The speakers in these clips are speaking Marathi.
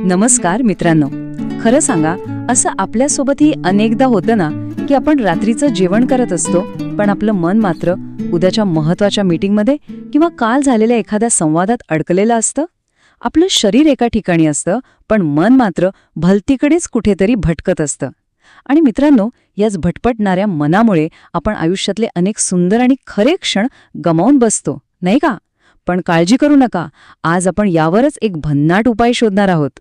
नमस्कार मित्रांनो. खरं सांगा, असं आपल्यासोबतही अनेकदा होतं ना की आपण रात्रीचं जेवण करत असतो, पण आपलं मन मात्र उद्याच्या महत्वाच्या मीटिंगमध्ये किंवा काल झालेल्या एखाद्या संवादात अडकलेलं असतं. आपलं शरीर एका ठिकाणी असतं, पण मन मात्र भलतीकडेच कुठेतरी भटकत असतं. आणि मित्रांनो, याच भटपटणाऱ्या मनामुळे आपण आयुष्यातले अनेक सुंदर आणि खरे क्षण गमावून बसतो, नाही का? पण काळजी करू नका, आज आपण यावरच एक भन्नाट उपाय शोधणार आहोत.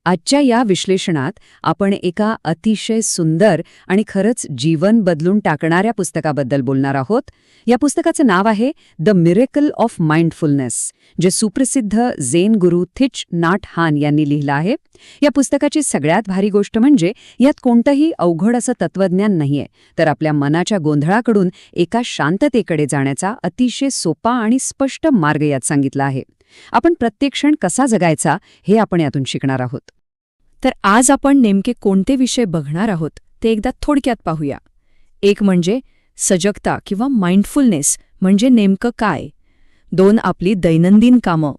आजच्या या विश्लेषणात आपण एका अतिशय सुंदर आणि खरंच जीवन बदलून टाकणाऱ्या पुस्तकाबद्दल बोलणार आहोत. या पुस्तकाचं नाव आहे द मिरेकल ऑफ माइंडफुलनेस, जे सुप्रसिद्ध झेन गुरु थिच नाट हान यांनी लिहिलं आहे. या पुस्तकाची सगळ्यात भारी गोष्ट म्हणजे यात कोणतंही अवघड असं तत्वज्ञान नाहीये, तर आपल्या मनाच्या गोंधळाकडून एका शांततेकडे जाण्याचा अतिशय सोपा आणि स्पष्ट मार्ग यात सांगितला आहे. आपण प्रत्येक क्षण कसा जगायचा हे आपण यातून शिकणार आहोत. तर आज आपण नेमके कोणते विषय बघणार आहोत ते एकदा थोडक्यात पाहूया. एक म्हणजे सजगता किंवा माइंडफुलनेस म्हणजे नेमकं काय. 2 आपली दैनंदिन कामं.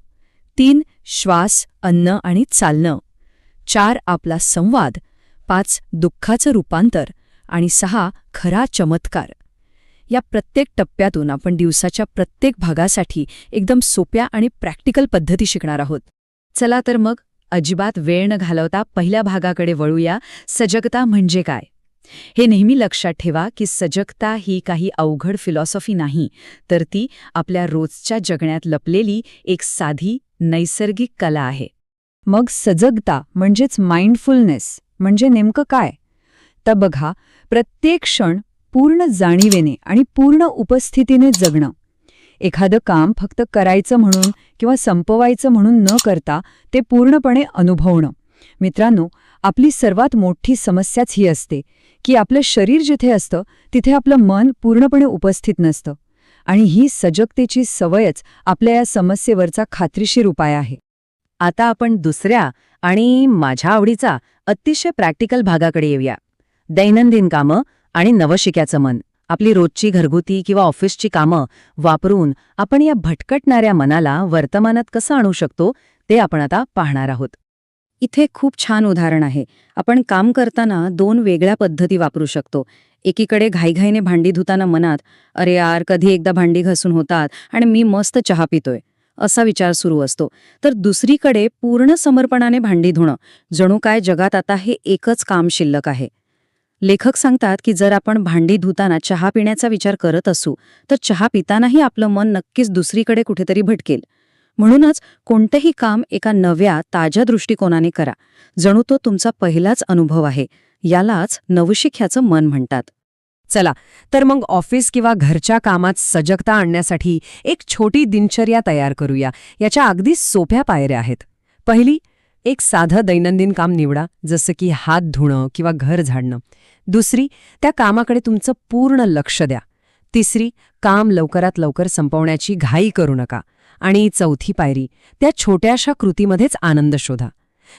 3 श्वास, अन्न आणि चालणं. 4 आपला संवाद. 5 दुःखाचं रूपांतर. आणि 6 खरा चमत्कार. या प्रत्येक टप्प्यातून आपण दिवसाच्या प्रत्येक भागासाठी एकदम सोप्या आणि प्रॅक्टिकल पद्धती शिकणार आहोत. चला तर मग अजिबात वेळ न घालवता पहिल्या भागाकडे वळूया. सजगता म्हणजे काय? हे नेहमी लक्षात ठेवा की सजगता ही काही अवघड फिलॉसॉफी नाही, तर ती आपल्या रोजच्या जगण्यात लपलेली एक साधी नैसर्गिक कला आहे. मग सजगता म्हणजेच माइंडफुलनेस म्हणजे नेमकं काय? तर बघा, प्रत्येक क्षण पूर्ण जाणीवेने आणि पूर्ण उपस्थितीने जगणं. एखादं काम फक्त करायचं म्हणून किंवा संपवायचं म्हणून न करता ते पूर्णपणे अनुभवणं. मित्रांनो, आपली सर्वात मोठी समस्याच ही असते की आपलं शरीर जिथे असतं तिथे आपलं मन पूर्णपणे उपस्थित नसतं. आणि ही सजगतेची सवयच आपल्या या समस्येवरचा खात्रीशीर उपाय आहे. आता आपण दुसऱ्या आणि माझ्या आवडीचा अतिशय प्रॅक्टिकल भागाकडे येऊया. दैनंदिन कामं आणि नवशिक्याचं मन. आपली रोजची घरगुती किंवा ऑफिसची कामं वापरून आपण या भटकटणाऱ्या मनाला वर्तमानात कसं आणू शकतो ते आपण आता पाहणार आहोत. इथे खूप छान उदाहरण आहे. आपण काम करताना 2 वेगळ्या पद्धती वापरू शकतो. एकीकडे घाईघाईने भांडी धुताना मनात, अरे यार, कधी एकदा भांडी घासून होतात आणि मी मस्त चहा पितोय, असा विचार सुरू असतो. तर दुसरीकडे पूर्ण समर्पणाने भांडी धुणं, जणू काय जगात आता हे एकच काम शिल्लक आहे. लेखक सांगतात की जर आपण भांडी धुताना चहा पिण्याचा विचार करत असू तर चहा पितानाही आपलं मन नक्कीच दुसरीकडे कुठेतरी भटकेल. म्हणूनच कोणतेही काम एका नव्या ताज्या दृष्टिकोनाने करा, जणू तो तुमचा पहिलाच अनुभव आहे. यालाच नवशिक्याचं मन म्हणतात. चला तर मग ऑफिस किंवा घरच्या कामात सजगता आणण्यासाठी एक छोटी दिनचर्या तयार करूया. याच्या अगदी सोप्या पायऱ्या आहेत. पहिली, एक साधं दैनंदिन काम निवडा, जसं की हात धुणं किंवा घर झाडणं. दुसरी, त्या कामाकडे तुमचं पूर्ण लक्ष द्या. तिसरी, काम लवकरात लवकर संपवण्याची घाई करू नका. आणि चौथी पायरी, त्या छोट्याशा कृतीमध्येच आनंद शोधा.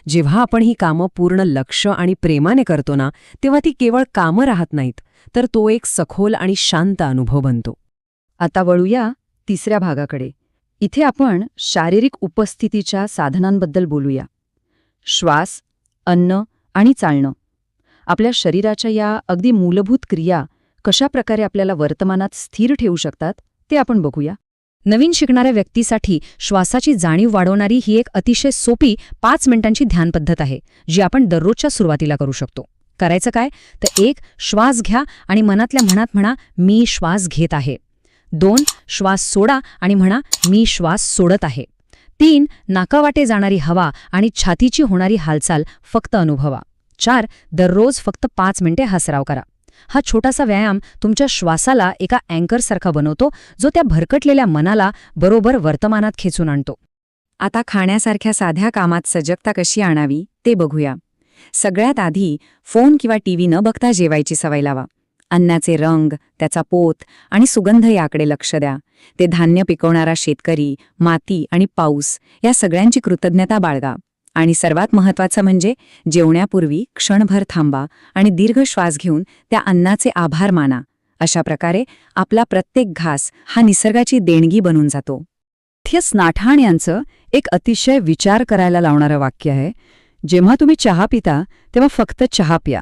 जेव्हा आपण ही कामं पूर्ण लक्ष आणि प्रेमाने करतो ना, तेव्हा ती केवळ कामं राहत नाहीत, तर तो एक सखोल आणि शांत अनुभव बनतो. आता वळूया तिसऱ्या भागाकडे. इथे आपण शारीरिक उपस्थितीच्या साधनांबद्दल बोलूया. श्वास, अन्न आणि चालणं. आपल्या शरीराच्या या अगदी मूलभूत क्रिया कशा प्रकारे आपल्याला वर्तमानात स्थिर ठेवू शकतात ते आपण बघूया. नवीन शिकणाऱ्या व्यक्तीसाठी श्वासाची जाणीव वाढवणारी ही एक अतिशय सोपी 5 मिनिटांची ध्यान पद्धत आहे, जी आपण दररोजच्या सुरुवातीला करू शकतो. करायचं काय? तर 1 श्वास घ्या आणि मनातल्या मनात म्हणा, मी श्वास घेत आहे. 2 श्वास सोडा आणि म्हणा, मी श्वास सोडत आहे. 3 नाकावाटे जाणारी हवा आणि छातीची होणारी हालचाल फक्त अनुभवा. 4 दररोज फक्त 5 मिनिटे हा सराव करा. हा छोटासा व्यायाम तुमच्या श्वासाला एका अँकरसारखा बनवतो, जो त्या भरकटलेल्या मनाला बरोबर वर्तमानात खेचून आणतो. आता खाण्यासारख्या साध्या कामात सजगता कशी आणावी ते बघूया. सगळ्यात आधी फोन किंवा टीव्ही न बघता जेवायची सवय लावा. अन्नाचे रंग, त्याचा पोत आणि सुगंध याकडे लक्ष द्या. ते धान्य पिकवणारा शेतकरी, माती आणि पाऊस या सगळ्यांची कृतज्ञता बाळगा. आणि सर्वात महत्त्वाचं म्हणजे जेवण्यापूर्वी क्षणभर थांबा आणि दीर्घ श्वास घेऊन त्या अन्नाचे आभार माना. अशा प्रकारे आपला प्रत्येक घास हा निसर्गाची देणगी बनून जातो. थिस नाट हान यांचं एक अतिशय विचार करायला लावणारं वाक्य आहे, जेव्हा तुम्ही चहा पिता तेव्हा फक्त चहा प्या.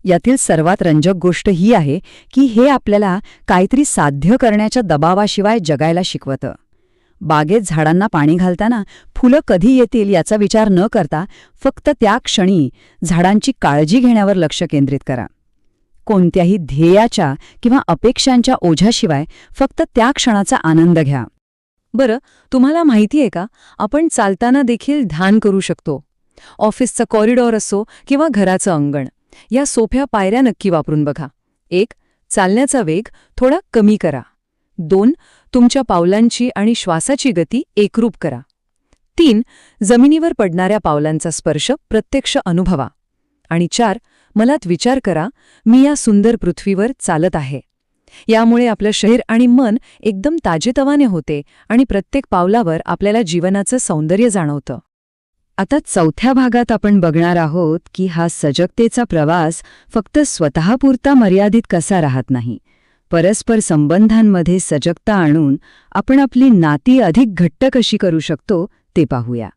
यातील सर्वात रंजक गोष्ट ही आहे की हे आपल्याला काहीतरी साध्य करण्याच्या दबावाशिवाय जगायला शिकवतं. बागेत झाडांना पाणी घालताना फुलं कधी येतील याचा विचार न करता फक्त त्या क्षणी झाडांची काळजी घेण्यावर लक्ष केंद्रित करा. कोणत्याही ध्येयाच्या किंवा अपेक्षांच्या ओझ्याशिवाय फक्त त्या क्षणाचा आनंद घ्या. बरं, तुम्हाला माहिती आहे का, आपण चालताना देखील ध्यान करू शकतो. ऑफिसचं कॉरिडॉर असो किंवा घराचं अंगण, या सोप्या पायऱ्या नक्की वापरून बघा. 1. चालण्याचा वेग थोडा कमी करा. 2. तुमच्या पावलांची आणि श्वासाची गती एकरूप करा. 3. जमिनीवर पडणाऱ्या पावलांचा स्पर्श प्रत्यक्ष अनुभवा. आणि 4. मनात विचार करा, मी या सुंदर पृथ्वीवर चालत आहे. यामुळे आपलं शरीर आणि मन एकदम ताजेतवाने होते आणि प्रत्येक पावलावर आपल्याला जीवनाचं सौंदर्य जाणवतं. आता चौथ्या भागात आपण बघणार आहोत की हा सजगतेचा प्रवास फक्त स्वतःपुरता मर्यादित कसा राहत नाही. परस्पर संबंधांमध्ये सजगता आणून आपण आपली नाती अधिक घट्ट कशी करू शकतो ते पाहूया.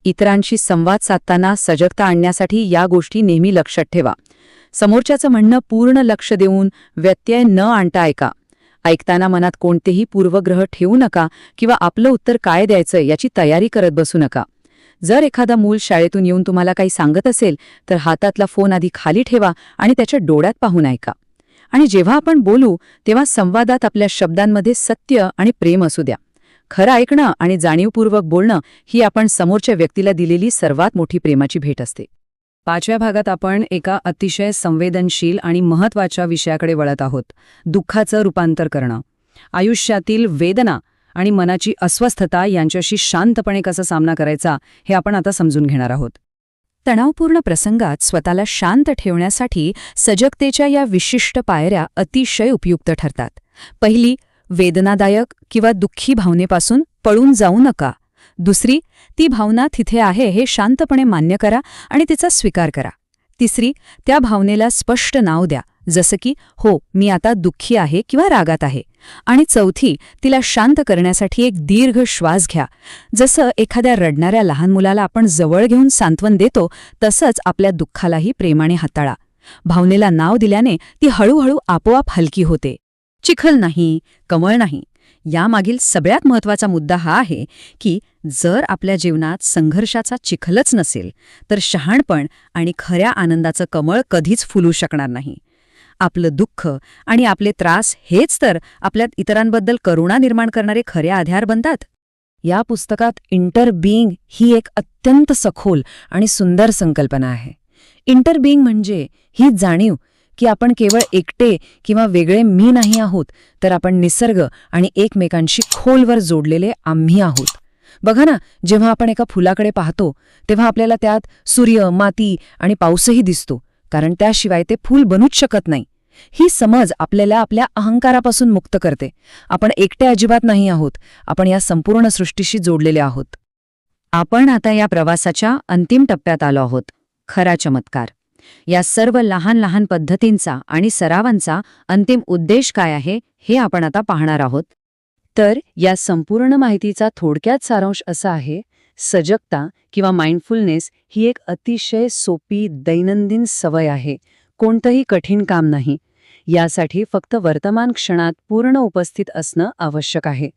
इतरांशी संवाद साधताना सजगता आणण्यासाठी या गोष्टी नेहमी लक्षात ठेवा. समोरच्याचं म्हणणं पूर्ण लक्ष देऊन व्यत्यय न आणता ऐका. ऐकताना मनात कोणतेही पूर्वग्रह ठेवू नका किंवा आपलं उत्तर काय द्यायचं याची तयारी करत बसू नका. जर एखादा मूल शाळेतून येऊन तुम्हाला काही सांगत असेल तर हातातला फोन आधी खाली ठेवा आणि त्याच्या डोळ्यात पाहून ऐका. आणि जेव्हा आपण बोलू तेव्हा संवादात आपल्या शब्दांमध्ये सत्य आणि प्रेम असू द्या. खरं ऐकणं आणि जाणीवपूर्वक बोलणं ही आपण समोरच्या व्यक्तीला दिलेली सर्वात मोठी प्रेमाची भेट असते. 5व्या भागात आपण एका अतिशय संवेदनशील आणि महत्त्वाच्या विषयाकडे वळत आहोत. दुःखाचं रूपांतर करणं. आयुष्यातील वेदना आणि मनाची अस्वस्थता यांच्याशी शांतपणे कसा सामना करायचा हे आपण आता समजून घेणार आहोत. तणावपूर्ण प्रसंगात स्वतःला शांत ठेवण्यासाठी सजगतेच्या या विशिष्ट पायऱ्या अतिशय उपयुक्त ठरतात. पहिली, वेदनादायक किंवा दुःखी भावनेपासून पळून जाऊ नका. दुसरी, ती भावना तिथे आहे हे शांतपणे मान्य करा आणि तिचा स्वीकार करा. तिसरी, त्या भावनेला स्पष्ट नाव द्या, जसं की हो, मी आता दुःखी आहे किंवा रागात आहे. आणि चौथी, तिला शांत करण्यासाठी एक दीर्घ श्वास घ्या. जसं एखाद्या रडणाऱ्या लहान मुलाला आपण जवळ घेऊन सांत्वन देतो तसंच आपल्या दुःखालाही प्रेमाने हाताळा. भावनेला नाव दिल्याने ती हळूहळू आपोआप हलकी होते. चिखल नाही, कमळ नाही. यामागील सगळ्यात महत्त्वाचा मुद्दा हा आहे की जर आपल्या जीवनात संघर्षाचा चिखलच नसेल तर शहाणपण आणि खऱ्या आनंदाचं कमळ कधीच फुलू शकणार नाही. आपलं दुःख आणि आपले त्रास हेच तर आपल्यात इतरांबद्दल करुणा निर्माण करणारे खरे आधार बनतात. या पुस्तकात इंटर बीइंग ही एक अत्यंत सखोल आणि सुंदर संकल्पना आहे. इंटर बीइंग म्हणजे ही जाणीव की आपण केवळ एकटे किंवा वेगळे मी नाही आहोत, तर आपण निसर्ग आणि एकमेकांशी खोलवर जोडलेले आम्ही आहोत. बघा ना, जेव्हा आपण एका फुलाकडे पाहतो तेव्हा आपल्याला त्यात सूर्य, माती आणि पाऊसही दिसतो, कारण त्याशिवाय ते फूल बनूच शकत नाही. ही समज आपल्याला आपल्या अहंकारापासून मुक्त करते. आपण एकटे अजिबात नाही आहोत, आपण या संपूर्ण सृष्टीशी जोडलेले आहोत. आपण आता या प्रवासाच्या अंतिम टप्प्यात आलो आहोत. खरा चमत्कार. या सर्व लहान लहान पद्धतींचा आणि सरावांचा अंतिम उद्देश काय आहे हे आपण आता पाहणार आहोत. तर या संपूर्ण माहितीचा थोडक्यात सारांश असा आहे, सजगता किंवा माइंडफुलनेस ही एक अतिशय सोपी दैनंदिन सवय आहे. कोणतंही कठीण काम नाही. यासाठी फक्त वर्तमान क्षणात पूर्ण उपस्थित असणं आवश्यक आहे.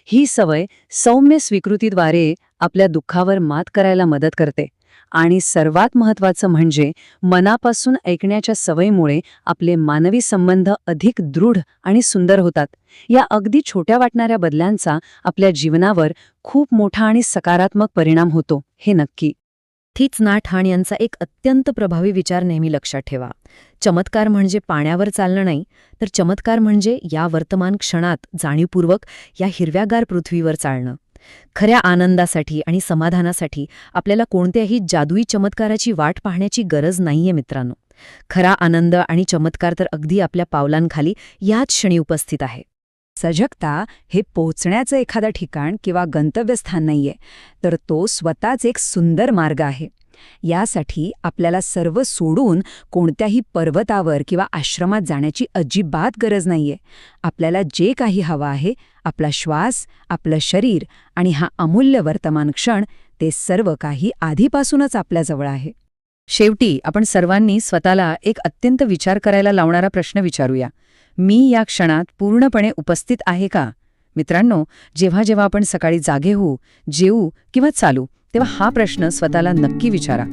ही सवय सौम्य स्वीकृतीद्वारे आपल्या दुःखावर मात करायला मदत करते. आणि सर्वात महत्त्वाचं म्हणजे मनापासून ऐकण्याच्या सवयीमुळे आपले मानवी संबंध अधिक दृढ आणि सुंदर होतात. या अगदी छोट्या वाटणाऱ्या बदलांचा आपल्या जीवनावर खूप मोठा आणि सकारात्मक परिणाम होतो, हे नक्की. थीच नाट हाण यांचा एक अत्यंत प्रभावी विचार नेहमी लक्षात ठेवा. चमत्कार म्हणजे पाण्यावर चालणं नाही, तर चमत्कार म्हणजे या वर्तमान क्षणात जाणीवपूर्वक या हिरव्यागार पृथ्वीवर चालणं. खऱ्या आनंदासाठी आणि समाधानासाठी आपल्याला कोणत्याही जादुई चमत्काराची वाट पाहण्याची गरज नाहीये मित्रांनो. खरा आनंद आणि चमत्कार तर अगदी आपल्या पावलांखाली याच क्षणी उपस्थित आहे. सजगता हे पोहोचण्याचं एखादं ठिकाण किंवा गंतव्यस्थान नाहीये, तर तो स्वतःच एक सुंदर मार्ग आहे. यासाठी आपल्याला सर्व सोडून कोणत्याही पर्वतावर किंवा आश्रमात जाण्याची अजिबात गरज नाहीये. आपल्याला जे काही हवं आहे, आपला श्वास, आपलं शरीर आणि हा अमूल्य वर्तमान क्षण, ते सर्व काही आधीपासूनच आपल्याजवळ आहे. शेवटी आपण सर्वांनी स्वतःला एक अत्यंत विचार करायला लावणारा प्रश्न विचारूया. मी या क्षणात पूर्णपणे उपस्थित आहे का? मित्रांनो, जेव्हा जेव्हा आपण सकाळी जागे होऊ, जेवू किंवा चालू, तेव्हा हा प्रश्न स्वतःला नक्की विचारा.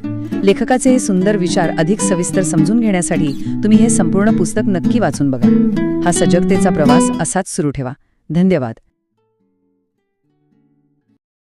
लेखकाचे हे सुंदर विचार अधिक सविस्तर समजून घेण्यासाठी तुम्ही हे संपूर्ण पुस्तक नक्की वाचून बघा. हा सजगतेचा प्रवास असाच सुरू ठेवा. धन्यवाद.